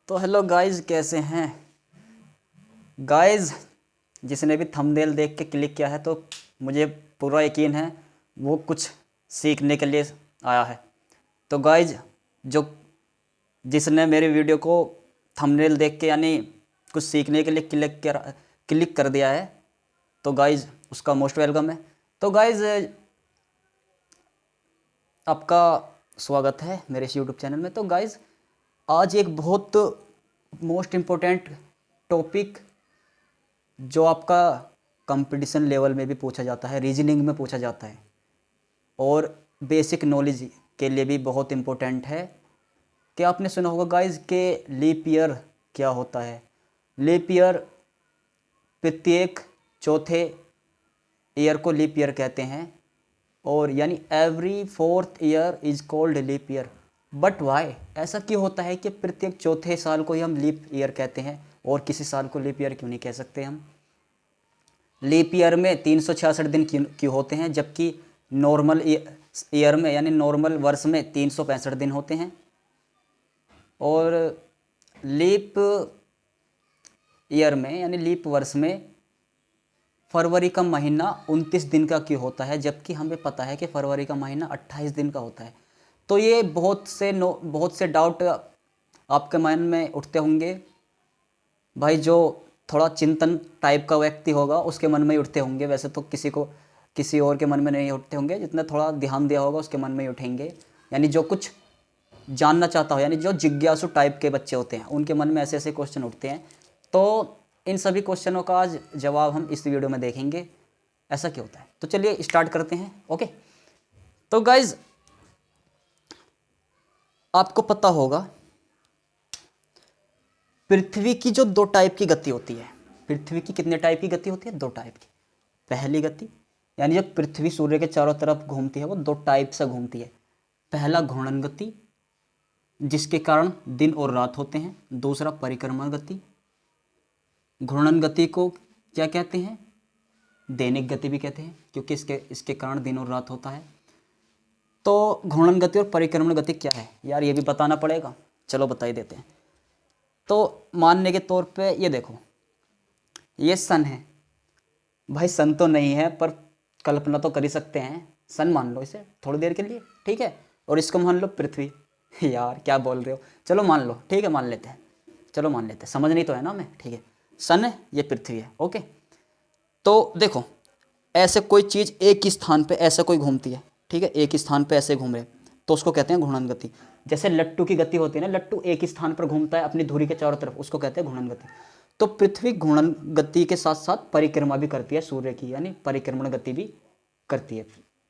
तो hello guys, कैसे हैं गाइस। जिसने भी थंबनेल देख के क्लिक किया है तो मुझे पूरा यकीन है वो कुछ सीखने के लिए आया है। तो गाइस, जो जिसने मेरी वीडियो को थंबनेल देख के यानी कुछ सीखने के लिए क्लिक कर दिया है, तो गाइस उसका मोस्ट वेलकम है। तो गाइस, आपका स्वागत है मेरे इस यूट्यूब चैनल में। तो गाइस, आज एक बहुत मोस्ट इम्पोर्टेंट टॉपिक जो आपका कंपटीशन लेवल में भी पूछा जाता है, रीजनिंग में पूछा जाता है और बेसिक नॉलेज के लिए भी बहुत इम्पोर्टेंट है। कि आपने सुना होगा गाइस कि लीप ईयर क्या होता है। लीप ईयर प्रत्येक चौथे ईयर को लीप ईयर कहते हैं, और यानी every fourth year is called leap year. But why, ऐसा क्यों होता है कि प्रत्येक चौथे साल को ही हम लीप ईयर कहते हैं और किसी साल को लीप ईयर क्यों नहीं कह सकते हम? लीप ईयर में 366 दिन क्यों होते हैं, जबकि नॉर्मल ईयर में यानी नॉर्मल वर्ष में 365 दिन होते हैं? और लीप ईयर में यानी लीप वर्ष में फरवरी का महीना 29 दिन का क्यों होता है, जबकि हमें पता है कि फरवरी का महीना 28 दिन का होता है? तो ये बहुत से डाउट आपके मन में उठते होंगे भाई। जो थोड़ा चिंतन टाइप का व्यक्ति होगा उसके मन में ही उठते होंगे, वैसे तो किसी और के मन में नहीं उठते होंगे। जितना थोड़ा ध्यान दिया होगा उसके मन में ही उठेंगे। यानी जो कुछ जानना चाहता हो, यानी जो जिज्ञासु टाइप के बच्चे होते हैं, उनके मन में ऐसे ऐसे क्वेश्चन उठते हैं। तो इन सभी क्वेश्चनों का आज जवाब हम इस वीडियो में देखेंगे, ऐसा क्यों होता है। तो चलिए स्टार्ट करते हैं। ओके, तो गाइज, आपको पता होगा पृथ्वी की जो दो टाइप की गति होती है। पृथ्वी की कितने टाइप की गति होती है? दो टाइप की। पहली गति यानी जब पृथ्वी सूर्य के चारों तरफ घूमती है वो दो टाइप से घूमती है। पहला घूर्णन गति, जिसके कारण दिन और रात होते हैं। दूसरा परिक्रमण गति। घूर्णन गति को क्या कहते हैं? दैनिक गति भी कहते हैं, क्योंकि इसके कारण दिन और रात होता है। तो घूर्णन गति और परिक्रमण गति क्या है यार, ये भी बताना पड़ेगा। चलो बता ही देते हैं। तो मानने के तौर पे ये देखो, ये सन है भाई। सन तो नहीं है पर कल्पना तो कर ही सकते हैं। सन मान लो इसे थोड़ी देर के लिए, ठीक है। और इसको मान लो पृथ्वी। यार क्या बोल रहे हो, चलो मान लो, ठीक है, मान लेते हैं। चलो मान लेते हैं, समझ नहीं तो है ना हमें, ठीक है। सन है, ये पृथ्वी है। ओके, तो देखो, ऐसे कोई चीज़ एक ही स्थान पे ऐसे कोई घूमती है, ठीक है, एक ही स्थान पे ऐसे घूम रहे, तो उसको कहते हैं घूर्णन गति। जैसे लट्टू की गति होती है ना, लट्टू एक ही स्थान पर घूमता है अपनी धुरी के चारों तरफ, उसको कहते हैं घूर्णन गति। तो पृथ्वी घूर्णन गति के साथ साथ परिक्रमा भी करती है सूर्य की, यानी परिक्रमण गति भी करती है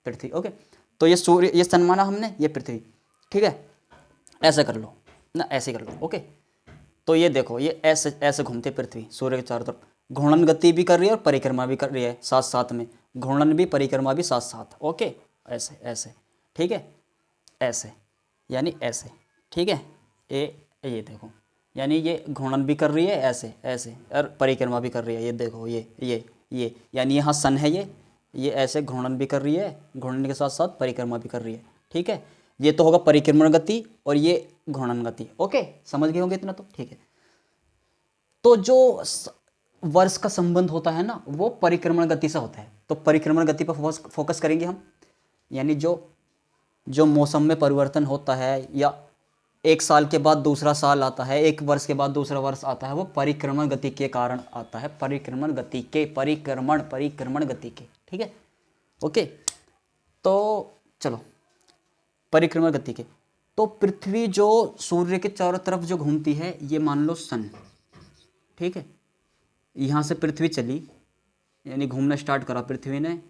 पृथ्वी। ओके, तो ये सूर्य, ये सन माना हमने, ये पृथ्वी, ठीक है। ऐसे कर लो ना, ऐसे कर लो। ओके, तो ये देखो, ये ऐसे ऐसे घूमते पृथ्वी सूर्य के चारों तरफ। घूर्णन गति भी कर रही है और परिक्रमा भी कर रही है साथ साथ में। घूर्णन भी परिक्रमा भी साथ साथ। ओके, ऐसे ऐसे, ठीक है, ऐसे यानी ऐसे, ठीक है। ये देखो, यानी ये घूर्णन भी कर रही है ऐसे ऐसे, और परिक्रमा भी कर रही है। ये देखो, ये यानी यहाँ सन है, ये ऐसे घूर्णन भी कर रही है, घूर्णन के साथ साथ परिक्रमा भी कर रही है, ठीक है। ये तो होगा परिक्रमण गति और ये घूर्णन गति। ओके, समझ गए होंगे इतना तो, ठीक है। तो जो वर्ष का संबंध होता है ना, वो परिक्रमण गति से होता है। तो परिक्रमण गति पर फोकस करेंगे हम। यानी जो जो मौसम में परिवर्तन होता है, या एक साल के बाद दूसरा साल आता है, एक वर्ष के बाद दूसरा वर्ष आता है, वो परिक्रमण गति के कारण आता है। परिक्रमण गति के, परिक्रमण गति के, ठीक है। ओके, तो चलो, परिक्रमण गति के। तो पृथ्वी जो सूर्य के चारों तरफ जो घूमती है, ये मान लो सन, ठीक है। यहाँ से पृथ्वी चली, यानी घूमना स्टार्ट करा पृथ्वी ने,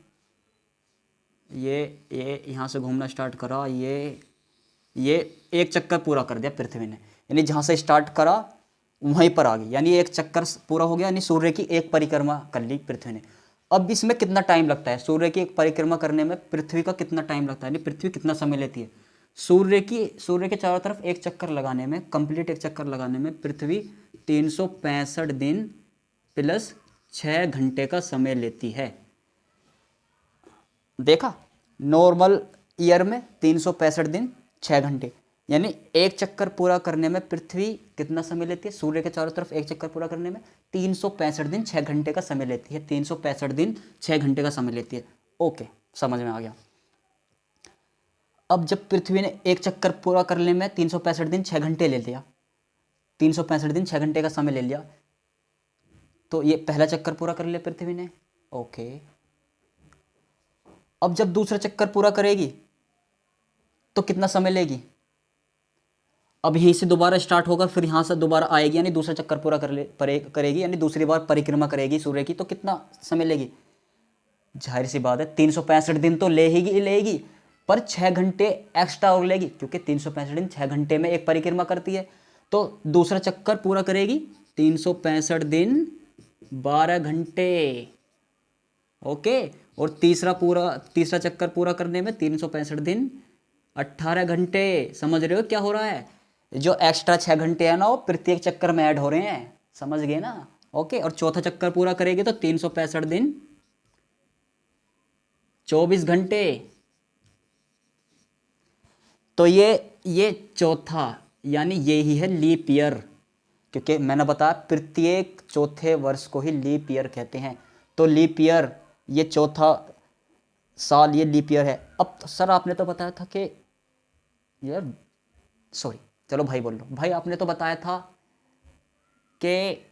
ये यहाँ से घूमना स्टार्ट करा, ये एक चक्कर पूरा कर दिया पृथ्वी ने, यानी जहाँ से स्टार्ट करा वहीं पर आ गई, यानी एक चक्कर पूरा हो गया, यानी सूर्य की एक परिक्रमा कर ली पृथ्वी ने। अब इसमें कितना टाइम लगता है सूर्य की एक परिक्रमा करने में? पृथ्वी का कितना टाइम लगता है, यानी पृथ्वी कितना समय लेती है सूर्य के चारों तरफ एक चक्कर लगाने में? कंप्लीट एक चक्कर लगाने में पृथ्वी 365 दिन प्लस 6 घंटे का समय लेती है। देखा, नॉर्मल ईयर में 365 दिन 6 घंटे, यानी एक चक्कर पूरा करने में पृथ्वी कितना समय लेती है, सूर्य के चारों तरफ एक चक्कर पूरा करने में 365 दिन 6 घंटे का समय लेती है। 365 दिन 6 घंटे का समय लेती है। ओके, समझ में आ गया। अब जब पृथ्वी ने एक चक्कर पूरा करने में 365 दिन 6 घंटे ले लिया, 365 दिन 6 घंटे का समय ले लिया, तो ये पहला चक्कर पूरा कर लिया पृथ्वी ने। ओके, अब जब दूसरा चक्कर पूरा करेगी तो कितना समय लेगी, अब यहीं से दोबारा स्टार्ट होगा, फिर यहाँ से दोबारा आएगी, यानी दूसरा चक्कर पूरा करेगी, यानी दूसरी बार परिक्रमा करेगी सूर्य की, तो कितना समय लेगी। जाहिर सी बात है 365 दिन तो लेगी, पर 6 घंटे एक्स्ट्रा और लेगी, क्योंकि 365 दिन 6 घंटे में एक परिक्रमा करती है। तो दूसरा चक्कर पूरा करेगी 365 दिन 12 घंटे। ओके, और तीसरा चक्कर पूरा करने में 365 दिन 18 घंटे। समझ रहे हो क्या हो रहा है, जो एक्स्ट्रा 6 घंटे है ना वो प्रत्येक चक्कर में ऐड हो रहे हैं, समझ गए ना। ओके, और चौथा चक्कर पूरा करेगी तो 365 दिन 24 घंटे। तो ये चौथा, यानी ये ही है लीप ईयर, क्योंकि मैंने बताया प्रत्येक चौथे वर्ष को ही लीप ईयर कहते हैं। तो लीप ईयर, ये चौथा साल ये लीप ईयर है। अब तो सर आपने तो बताया था कि यार, सॉरी, चलो भाई बोल लो, भाई आपने तो बताया था कि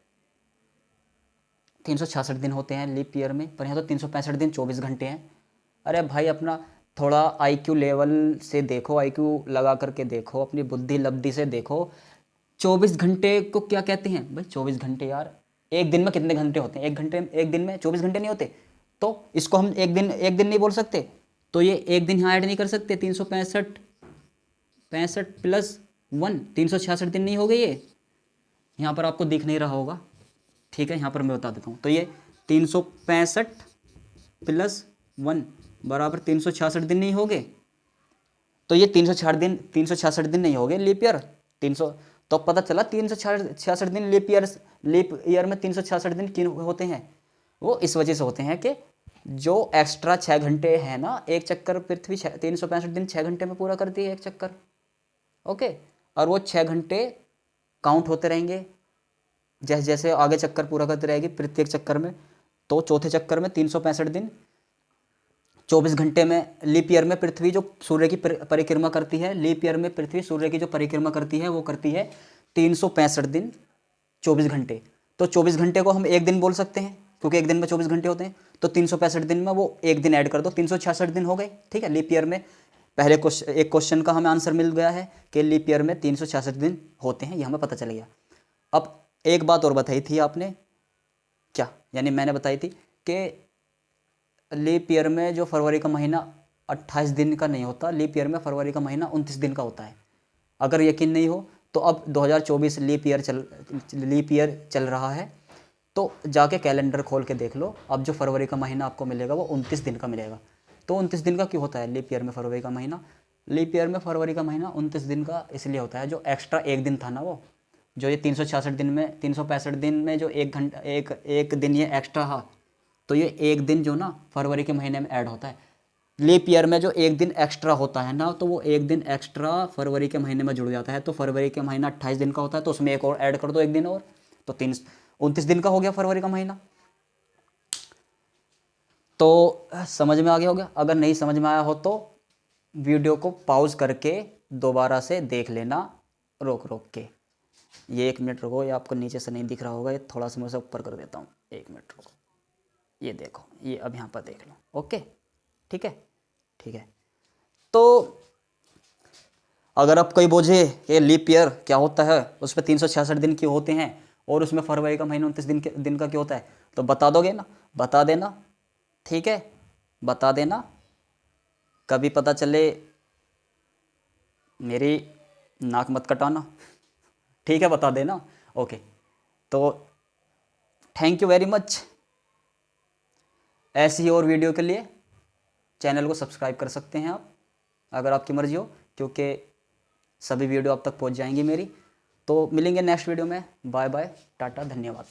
366 दिन होते हैं लीप ईयर में, पर यहाँ तो 365 दिन 24 घंटे हैं। अरे भाई अपना थोड़ा आईक्यू लेवल से देखो, आईक्यू लगा करके देखो, अपनी बुद्धि लब्धि से देखो। 24 घंटे को क्या कहते हैं भाई, 24 घंटे यार, एक दिन में कितने घंटे होते हैं, एक दिन में 24 घंटे नहीं होते, तो इसको हम एक दिन नहीं बोल सकते, तो ये एक दिन यहाँ ऐड नहीं कर सकते। 365 प्लस 1 366 दिन नहीं हो गए ये, यहाँ पर आपको दिख नहीं रहा होगा, ठीक है, यहाँ पर मैं बता देता हूँ। तो ये 365 प्लस 1 बराबर 366 दिन नहीं हो गए, तो ये 366 दिन नहीं हो गए लीप ईयर। 300, तो पता चला 366 दिन लीप ईयर में 366 दिन क्यों होते हैं, वो इस वजह से होते हैं कि जो एक्स्ट्रा 6 घंटे है ना, एक चक्कर पृथ्वी 365 दिन 6 घंटे में पूरा करती है एक चक्कर। ओके, और वो 6 घंटे काउंट होते रहेंगे जैसे जैसे आगे चक्कर पूरा करते रहेगी प्रत्येक चक्कर में। तो चौथे चक्कर में 365 दिन 24 घंटे में लीप ईयर में पृथ्वी जो सूर्य की परिक्रमा करती है, लीप ईयर में पृथ्वी सूर्य की जो परिक्रमा करती है वो करती है 365 दिन 24 घंटे। तो 24 घंटे को हम एक दिन बोल सकते हैं, क्योंकि एक दिन में 24 घंटे होते हैं। तो 365 दिन में वो एक दिन ऐड कर दो, 366 दिन हो गए, ठीक है। लीप ईयर में पहले एक क्वेश्चन का हमें आंसर मिल गया है कि लीप ईयर में 366 दिन होते हैं, ये हमें पता चल गया। अब एक बात और बताई थी आपने, क्या, यानी मैंने बताई थी कि लीप ईयर में जो फरवरी का महीना 28 दिन का नहीं होता, लीप ईयर में फरवरी का महीना 29 दिन का होता है। अगर यकीन नहीं हो तो अब 2024 लीप ईयर चल रहा है, तो जाके कैलेंडर खोल के देख लो, अब जो फरवरी का महीना आपको मिलेगा वो 29 दिन का मिलेगा। तो 29 दिन का क्यों होता है लीप ईयर में फरवरी का महीना, लीप ईयर में फरवरी का महीना 29 दिन का इसलिए होता है, जो एक्स्ट्रा एक दिन था ना, वो जो ये 366 दिन में 365 दिन में जो एक दिन ये एक्स्ट्रा था, तो ये एक दिन जो ना फरवरी के महीने में ऐड होता है। लीप ईयर में जो एक दिन एक्स्ट्रा होता है ना, तो वो एक दिन एक्स्ट्रा फरवरी के महीने में जुड़ जाता है। तो फरवरी के महीना 28 दिन का होता है, तो उसमें एक और ऐड कर दो एक दिन और, तो 29 दिन का हो गया फरवरी का महीना। तो समझ में आ गया होगा। अगर नहीं समझ में आया हो तो वीडियो को पॉज करके दोबारा से देख लेना, रोक के। ये 1 मिनट रुको, ये आपको नीचे से नहीं दिख रहा होगा, ये थोड़ा सा मैं उसे ऊपर कर देता हूँ, 1 मिनट रुको। ये देखो, ये अब यहाँ पर देख लो, ओके, ठीक है। तो अगर आप कोई बोझे कि लीप ईयर क्या होता है, उस पर 366 दिन क्यों होते हैं, और उसमें फरवरी का महीना 29 दिन का क्यों होता है, तो बता दोगे ना, बता देना, ठीक है, बता देना। कभी पता चले मेरी नाक मत कटाना, ठीक है, बता देना, ओके। तो थैंक यू वेरी मच। ऐसी ही और वीडियो के लिए चैनल को सब्सक्राइब कर सकते हैं आप, अगर आपकी मर्जी हो, क्योंकि सभी वीडियो आप तक पहुंच जाएंगी मेरी। तो मिलेंगे नेक्स्ट वीडियो में, बाय बाय, टाटा, धन्यवाद।